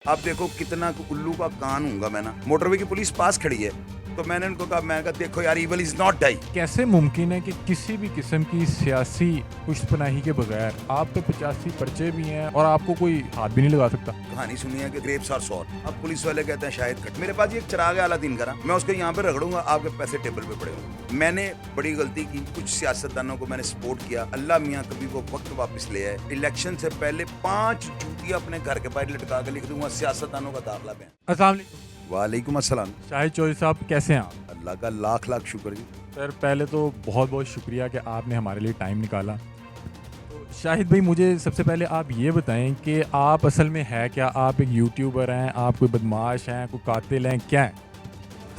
आप देखो कितना उल्लू का कान हूँगा मैं ना। मोटरवे की पुलिस पास खड़ी है तो मैंने उनको कहा, मैं कहा देखो यार, इवल इज नॉट डाई। कैसे मुमकिन है कि किसी भी किस्म की सियासी पुष्टपनाही के बगैर आप पे 85 पर्चे भी हैं और आपको कोई हाथ भी नहीं लगा सकता? कहानी सुनी है कि ग्रेप्स आर सॉर। अब पुलिस वाले कहते हैं शायद कट। मेरे पास ये एक चिराग है अलादीन का ना, मैं उसको यहाँ पे रगड़ूंगा, आपके पैसे टेबल पे पड़े होंगे। मैंने बड़ी गलती की, कुछ सियासतदानों को मैंने सपोर्ट किया। अल्लाह मियाँ कभी वो वक्त वापस ले आए। इलेक्शन से पहले 5 जूतियां अपने घर के बाहर लटका के लिख दूंगा, सियासतदानों का दाखला बयान। अस्सलाम वालेकुम। वालेकुम अस्सलाम। शाहिद चौधरी साहब, कैसे हैं आप? अल्लाह का लाख लाख शुक्र जी। सर, पहले तो बहुत बहुत शुक्रिया कि आपने हमारे लिए टाइम निकाला। तो शाहिद भाई, मुझे सबसे पहले आप ये बताएं कि आप असल में है क्या? आप एक यूट्यूबर हैं, आप कोई बदमाश हैं, कोई कातिल हैं, क्या हैं?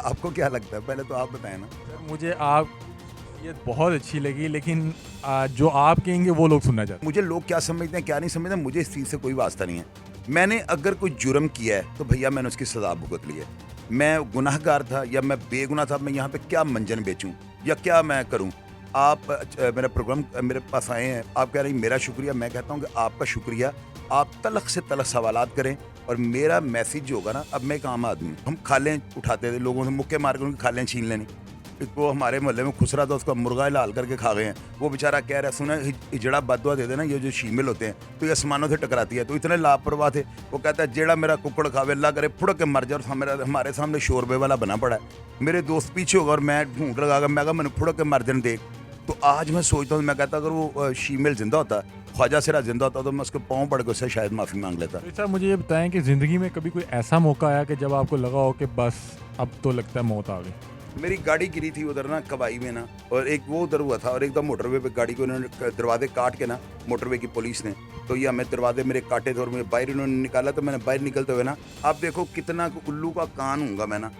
आपको क्या लगता है, पहले तो आप बताएं ना। सर, मुझे आप ये बहुत अच्छी लगी, लेकिन जो आप कहेंगे वो लोग सुनना चाहते मुझे लोग क्या समझते हैं क्या नहीं समझते, मुझे इस चीज़ से कोई वास्ता नहीं है। मैंने अगर कोई जुर्म किया है तो भैया मैंने उसकी सज़ा भुगत ली है। मैं गुनाहगार था या मैं बेगुनाह था, मैं यहाँ पे क्या मंजन बेचूं या क्या मैं करूं? आप मेरा प्रोग्राम मेरे पास आए हैं, आप कह रहे हैं मेरा शुक्रिया। मैं कहता हूँ कि आपका शुक्रिया। आप तलख से तलख सवालात करें और मेरा मैसेज जो होगा ना, अब मैं एक आम आदमी हूं। हम खालें उठाते थे, लोगों से मुक्के मार कर उनकी खालें छीन लेनी। एक वो हमारे मोहल्ले में खुसरा था, उसका मुर्गा लाल करके खा गए हैं। वो बेचारा कह रहा है, सुना हिजड़ा बदुआ दे देना, ये जो शीमेल होते हैं तो ये आसमानों से टकराती है। तो इतने लापरवाह थे। वो कहता है जेड़ा मेरा कुकड़ खावे अल्लाह करे फुड़ के मर जाए। और हमारे सामने शोरबे वाला बना पड़ा है। मेरे दोस्त पीछे होगा और मैं ढूंढ लगा, मैं कहा मैंने फुड़ के मर जाने देख। तो आज मैं सोचता हूँ, मैं कहता अगर वो शीमेल जिंदा होता, ख्वाजा सिरा जिंदा होता, तो मैं उसके पाँव पड़ के उससे शायद माफ़ी मांग लेता। हैं। तो सर, मुझे ये बताएं कि ज़िंदगी में कभी कोई ऐसा मौका आया कि जब आपको लगा हो कि बस अब तो लगता है मौत आ गई? मेरी गाड़ी गिरी थी उधर ना कवाई में ना, और एक वो उधर हुआ था, और एकदम मोटरवे पे गाड़ी को उन्होंने दरवाजे काट के ना, मोटरवे की पुलिस ने, तो ये हमें दरवाजे मेरे काटे थे और मुझे बाहर उन्होंने निकाला। तो मैंने बाहर निकलते हुए ना, आप देखो कितना उल्लू का कान हूँगा मैं ना।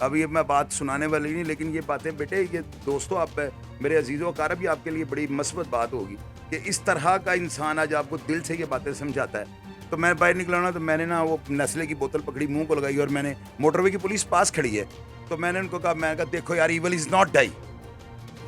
अब ये मैं बात सुनाने वाली नहीं, लेकिन ये बातें बेटे, ये दोस्तों, आप मेरे अजीज़ों वकार भी आपके लिए बड़ी मस्बत बात होगी कि इस तरह का इंसान आज आपको दिल से ये बातें समझाता है। तो मैं बाहर निकला ना, तो मैंने ना वो नस्ले की बोतल पकड़ी, मुंह को लगाई, और मैंने, मोटरवे की पुलिस पास खड़ी है तो मैंने उनको कहा, मैं कहा देखो यार, evil is not die.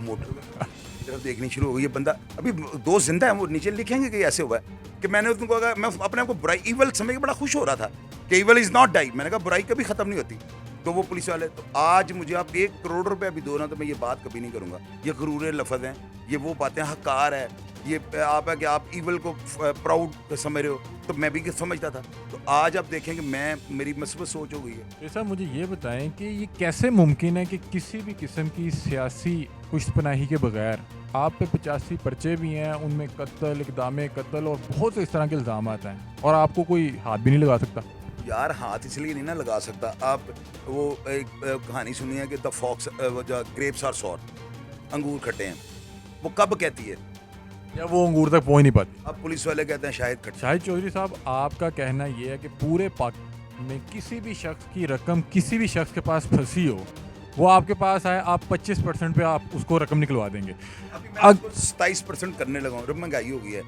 Motorway की तरफ देखनी शुरू हो गई। ये बंदा अभी दोस्त जिंदा है, वो नीचे लिखेंगे कि ऐसे हुआ है कि मैंने उनको कहा, मैं अपने आप को बुराई इवल समझ के बड़ा खुश हो रहा था कि इवल इज नॉट डाई। मैंने कहा बुराई कभी खत्म नहीं होती। तो वो पुलिस वाले, तो आज मुझे आप 1 करोड़ रुपया भी दो ना, तो मैं ये बात कभी नहीं करूंगा। ये गरूर लफ्ज़ हैं, ये वो बातें हकार है, ये आप है कि आप इवल को प्राउड समझ रहे हो, तो मैं भी समझता था। तो आज आप देखें कि मैं, मेरी मस्बत सोच हो गई है। तो सर, मुझे ये बताएं कि ये कैसे मुमकिन है कि किसी भी किस्म की सियासी पुष्टपनाही के बगैर आप पे 85 पर्चे भी हैं, उनमें कत्ल, इक़दाम कत्ल और बहुत से इस तरह के इल्ज़ाम हैं, और आपको कोई हाथ भी नहीं लगा सकता? यार हाथ इसलिए नहीं ना लगा सकता। आप वो एक कहानी सुनी है कि the fox grapes are sour, अंगूर खट्टे हैं, वो कब कहती है? या वो अंगूर तक पहुंच नहीं पाती? अब पुलिस वाले कहते हैं शायद खट्टे। शाहिद चौधरी साहब, आपका कहना ये है कि पूरे पाक में किसी भी शख्स की रकम किसी भी शख्स के पास फंसी हो, वो आपके पास आए, आप 25% पे आप उसको रकम निकलवा देंगे? अभी मैं 27% करने लगा हूँ, महंगाई हो गई है,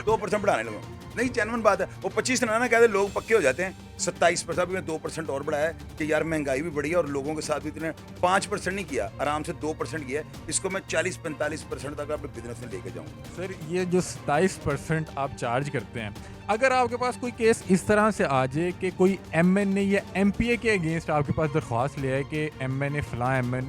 2% बढ़ाने लगा हूँ। नहीं, जेन्युइन बात है। वो 25 ना कहते, लोग पक्के हो जाते हैं। 27%, अभी मैं 2% और बढ़ाया है कि यार महंगाई भी बढ़ी है और लोगों के साथ भी इतने 5% नहीं किया, आराम से 2% किया है। इसको मैं 40-45% तक अपने बिजनेस में लेके जाऊँगा। सर, ये जो 27% आप चार्ज करते हैं, अगर आपके पास कोई केस इस तरह से आ जाए कि कोई MNA या MPA के अगेंस्ट आपके पास दरख्वास्त ले आए कि MNA फलां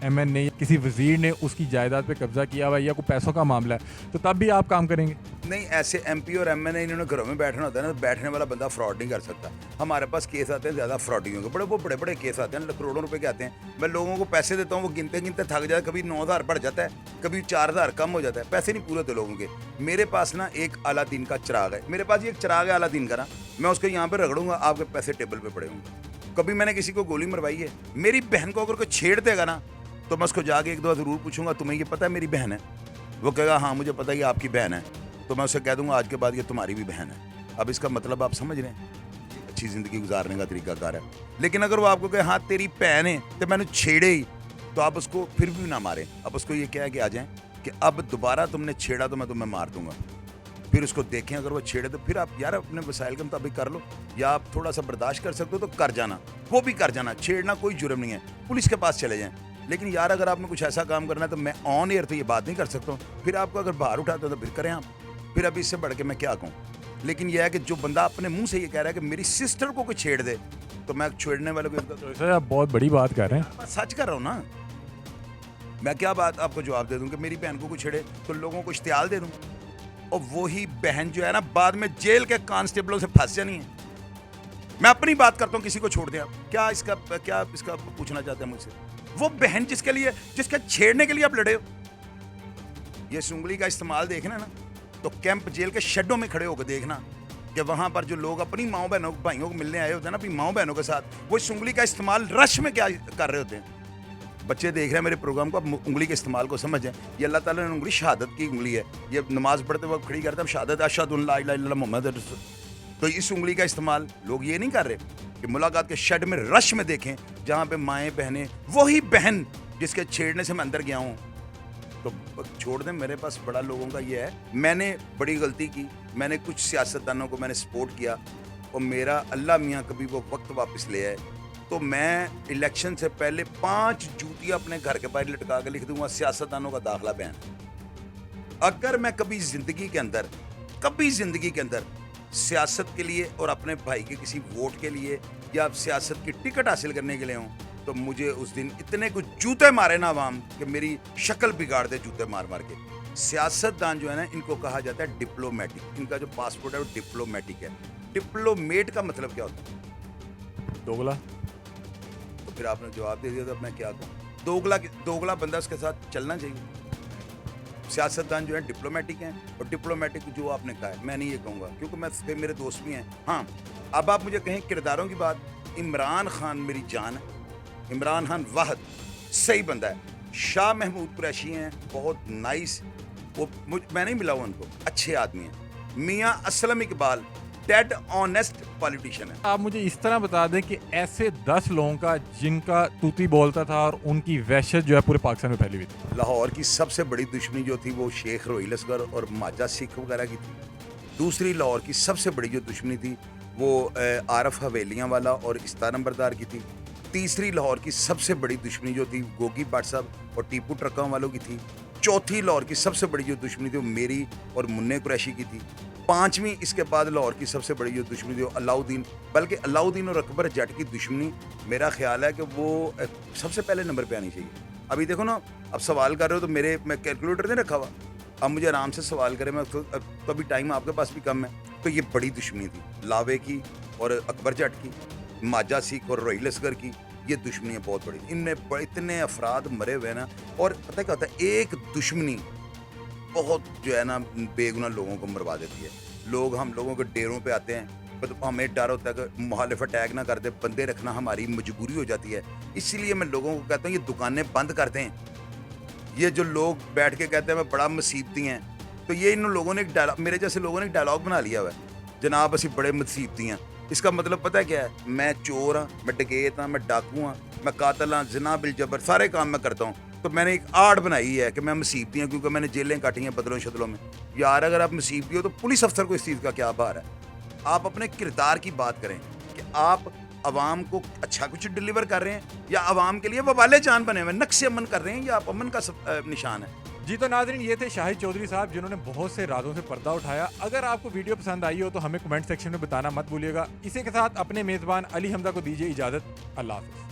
MNA किसी वजीर ने उसकी जायदाद पे कब्जा किया हुआ है या कोई पैसों का मामला है, तो तब भी आप काम करेंगे? नहीं, ऐसे MP और MNA इन्होंने घरों में बैठना होता है ना, तो बैठने वाला बंदा फ्रॉड नहीं कर सकता। हमारे पास केस आते हैं ज़्यादा फ्रॉडियों के, बड़े बड़े केस आते हैं, करोड़ों रुपए के आते हैं। मैं लोगों को पैसे देता हूँ, वो गिनते गिनते थक जाता है, कभी 9,000 बढ़ जाता है, कभी 4,000 कम हो जाता है, पैसे नहीं पूरे होते लोगों के। मेरे पास ना एक अलादीन का चिराग है, मेरे पास ये एक चिराग है अलादीन का ना, मैं उसको यहाँ पे रगड़ूंगा, आपके पैसे टेबल पे पड़े होंगे। कभी मैंने किसी को गोली मरवाई है? मेरी बहन को अगर कोई छेड़ देगा ना, तो मैं उसको जाके 1-2 ज़रूर पूछूंगा, तुम्हें ये पता है मेरी बहन है? वो कहेगा हाँ मुझे पता है ये आपकी बहन है। तो मैं उसे कह दूंगा आज के बाद ये तुम्हारी भी बहन है। अब इसका मतलब आप समझ रहे हैं, अच्छी ज़िंदगी गुजारने का तरीकाकार है। लेकिन अगर वो आपको कहे हाँ तेरी बहन है तो मैंने छेड़े ही, तो आप उसको फिर भी ना मारें। अब उसको ये क्या है कि आ जाएं कि अब दोबारा तुमने छेड़ा तो मैं तुम्हें मार दूंगा। फिर उसको देखें, अगर वो छेड़े तो फिर आप यार अपने वसाइल के मुताबिक कर लो, या आप थोड़ा सा बर्दाश्त कर सकते हो तो कर जाना, वो भी कर जाना। छेड़ना कोई जुर्म नहीं है, पुलिस के पास चले जाएं। लेकिन यार अगर आपने कुछ ऐसा काम करना है तो मैं ऑन एयर तो ये बात नहीं कर सकता हूँ। फिर आपको अगर बाहर उठाते हो तो फिर करें आप। फिर अभी इससे बढ़ के मैं क्या कहूँ? लेकिन यह है कि जो बंदा अपने मुंह से ये कह रहा है कि मेरी सिस्टर को कोई छेड़ दे, तो मैं छेड़ने वाले को तो सर आप बहुत बड़ी बात कर रहे हैं। मैं सच कर रहा हूँ ना। मैं क्या बात आपको जवाब दे दूं कि मेरी बहन को कोई छेड़े तो लोगों को इश्तियाल दे दूं, और वही बहन जो है ना बाद में जेल के कांस्टेबलों से फंस जानी है। मैं अपनी बात करता हूँ, किसी को छोड़ दिया, क्या इसका पूछना चाहते हैं मुझसे? वो बहन जिसके छेड़ने के लिए आप लड़े हो। ये इस उंगली का इस्तेमाल देखना ना, तो कैंप जेल के शेडों में खड़े होकर देखना कि वहां पर जो लोग अपनी माओ बहनों भाइयों को मिलने आए होते हैं ना, अपनी माओ बहनों के साथ, वो इस उंगली का इस्तेमाल रश में क्या कर रहे होते हैं। बच्चे देख रहे हैं मेरे प्रोग्राम को, अब उंगली के इस्तेमाल को समझें। ये अल्लाह ताला ने उंगली शहादत की उंगली है, ये नमाज पढ़ते वक्त खड़ी करते हैं शहादत अशहदु अल्ला इलाहा इल्लल्लाह मुहम्मद रसूल। तो इस उंगली का इस्तेमाल लोग ये नहीं कर रहे कि मुलाकात के शेड में रश में देखें जहाँ पे माएँ बहनें, वही बहन जिसके छेड़ने से मैं अंदर गया हूँ, तो छोड़ दें। मेरे पास बड़ा लोगों का ये है, मैंने बड़ी गलती की, मैंने कुछ सियासतदानों को मैंने सपोर्ट किया, और मेरा अल्लाह मियाँ कभी वो वक्त वापस ले आए तो मैं इलेक्शन से पहले 5 जूतियाँ अपने घर के बाहर लटका के लिख दूंगा, सियासतदानों का दाखला बैन। अगर मैं कभी ज़िंदगी के अंदर सियासत के लिए और अपने भाई के किसी वोट के लिए या सियासत की टिकट हासिल करने के लिए हूँ, तो मुझे उस दिन इतने कुछ जूते मारे ना आवाम कि मेरी शक्ल बिगाड़ दे जूते मार मार के। सियासतदान जो है ना, इनको कहा जाता है डिप्लोमेटिक, इनका जो पासपोर्ट है वो डिप्लोमेटिक है। डिप्लोमेट का मतलब क्या होता है? दोगला। तो फिर आपने जवाब दे दिया, तो अब मैं क्या कहूँ? दोगला बंदा उसके साथ चलना चाहिए। सियासतदान जो है डिप्लोमेटिक हैं, और डिप्लोमेटिक जो आपने कहा है मैं नहीं ये कहूँगा, क्योंकि मैं मेरे दोस्त भी हैं। हाँ, अब आप मुझे कहें किरदारों की बात, इमरान खान मेरी जान है, इमरान खान वाहद सही बंदा है। शाह महमूद कुरैशी हैं, बहुत नाइस, मैं नहीं मिला हूँ उनको, अच्छे आदमी हैं। मियाँ Aslam Iqbal dead honest politician है। आप मुझे इस तरह बता दें कि ऐसे 10 लोगों का जिनका तूती बोलता था और उनकी वहशत जो है पूरे पाकिस्तान में फैली हुई थी। लाहौर की सबसे बड़ी दुश्मनी जो थी वो शेख रोहिल असगर और माजा सिख वगैरह की थी। दूसरी लाहौर की सबसे बड़ी जो दुश्मनी थी वो आरफ हवेलियाँ वाला और इस्ता नंबरदार की थी। तीसरी लाहौर की सबसे बड़ी दुश्मनी जो थी गोगी भट्ट साहब और टीपू ट्रकों वालों की थी। चौथी लाहौर की सबसे बड़ी जो दुश्मनी थी वो मेरी और मुन्ने कुरैशी की थी। पांचवी इसके बाद लाहौर की सबसे बड़ी जो दुश्मनी थी वो अलाउद्दीन, बल्कि अलाउद्दीन और अकबर जट की दुश्मनी मेरा ख्याल है कि वो सबसे पहले नंबर पे आनी चाहिए। अभी देखो ना, अब सवाल कर रहे हो तो मैं कैलकुलेटर नहीं रखा हुआ, अब मुझे आराम से सवाल करें, मैं तो अभी टाइम आपके पास भी कम है। तो ये बड़ी दुश्मनी थी लावे की और अकबर जट की, माजा सिख और रोहिल असगर की, ये दुश्मनियाँ बहुत बड़ी। इनमें इतने अफराद मरे हुए ना, और पता क्या होता है, एक दुश्मनी बहुत जो है ना बेगुनाह लोगों को मरवा देती है। लोग हम लोगों के डेरों पे आते हैं, तो हमें डर होता है कि मुखालिफ अटैक ना कर दे, बंदे रखना हमारी मजबूरी हो जाती है। इसीलिए मैं लोगों को कहता हूँ ये दुकानें बंद कर दें। ये जो लोग बैठ के कहते हैं मैं बड़ा मुसीबती हैं, तो ये इन लोगों ने मेरे जैसे लोगों ने एक डायलॉग बना लिया हुआ है, जनाब असी बड़े मुसीबती हैं। इसका मतलब पता है क्या है? मैं चोर हाँ, मैं डकैत हाँ, मैं डाकू हाँ, मैं कातल हाँ, जिना बिल जबर, सारे काम मैं करता हूँ। तो मैंने एक आड़ बनाई है कि मैं मुसीबती हूँ, क्योंकि मैंने जेलें काटी हैं बदलों शदलों में। यार अगर आप मुसीबती हो तो पुलिस अफसर को इस चीज़ का क्या भार है? आप अपने किरदार की बात करें कि आप आवाम को अच्छा कुछ डिलीवर कर रहे हैं या आवाम के लिए वबाले जान बने हुए नक्शे अमन कर रहे हैं, या आप अमन का निशान है। जी तो नाज़रीन, ये थे शाहिद चौधरी साहब जिन्होंने बहुत से राजों से पर्दा उठाया। अगर आपको वीडियो पसंद आई हो तो हमें कमेंट सेक्शन में बताना मत भूलिएगा। इसी के साथ अपने मेज़बान अली हमजा को दीजिए इजाज़त। अल्लाह हाफ़िज़।